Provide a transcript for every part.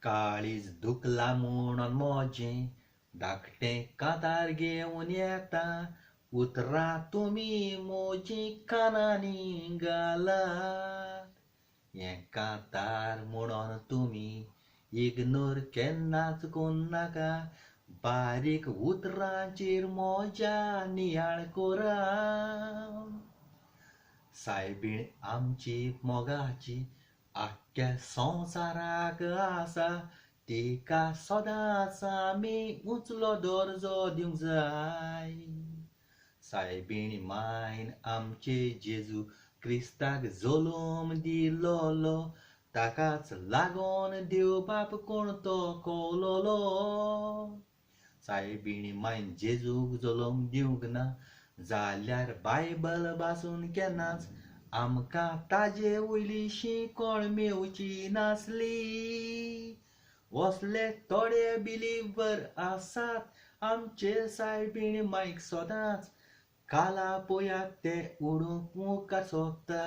काळीज दुखला म्हणून मोजें धाकटें कांतार घेवन येता उतरां तुमी मोजी कानांनी घालात. हें कांतार म्हणून तुमी इग्नोर केन्नाच करूं नाका. बारीक उतरांचेर मोज्या नियाळ कोरात. सायबीण आमची मोगाची आख्ख्या संवसाराक आसा. तिका सदांच आमी उंचलो दर्जो दिवंक जाय. सायबीण मायन आमचे जेजू क्रिस्ताक जल्म दिलोलो. ताकाच लागून देव बाप कोण तो कळलोलो. सायबीण मायन जेजूक जल्म दिवंक ना जाल्यार बायबल वाचून केन्नाच आमकां ताजे वयलीशी कळ मेवची नासली. असले थोडे बिलीवर आसात आमचे सायबीण मायक सदांच काला पोयात ते उडूंक मुखार सोदता.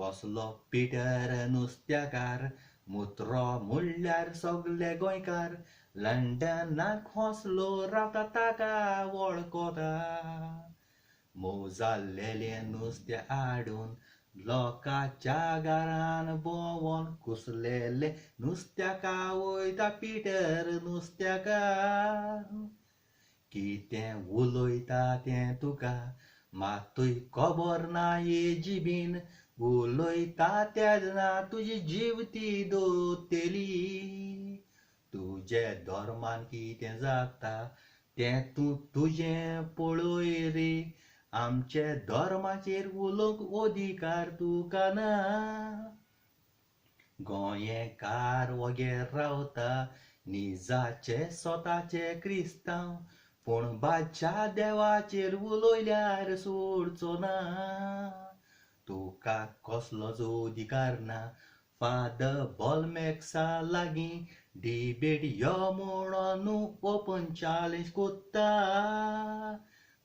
असलो पिटर नुस्त्याकार मुत्रो म्हणल्यार सगळे गोंयकार लंडनाक असलो रावता ताका वळखता. मोजाल्लेले नुस्तें हाडून लोकांच्या घरान भोंवोन कुसलेले नुस्त्याका वयता पिटर नुस्त्याकार. कितें उलोयता तें तुका मातूय खबर ना जिबीन. उलोयता तेदना तुजी जीव ती दोत्तेली. तुजे धर्मान कितें जाता तें तूं तुजें पळय रे. आमचे धर्माचेर उलोवंक अधिकार तुका ना. गोंयकार वगे रावता निजाचे स्वताचे क्रिस्तांव. पूण बादच्या देवाचेर उलोयल्यार सोडचो ना. तुका कसलोच अधिकार ना फादर बॉलमॅक्सा लागीं डिबेट यो म्हणून ओपन चॅलेंज कोत्ता.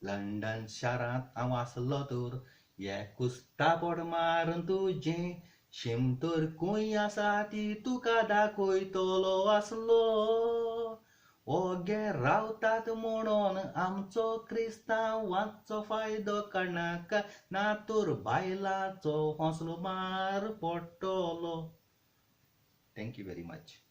लंडन शारांत हांव आसलो तर एकूच तापोट मारून तुजें शिमतर खंय आसा ती तुका दाखयतलो आसलो. ओगे रावतात म्हणून आमचो क्रिस्तांवांचो फायदो काडनाका ना तर बायलांचो हौसलो मार पडटलो. Thank you very much.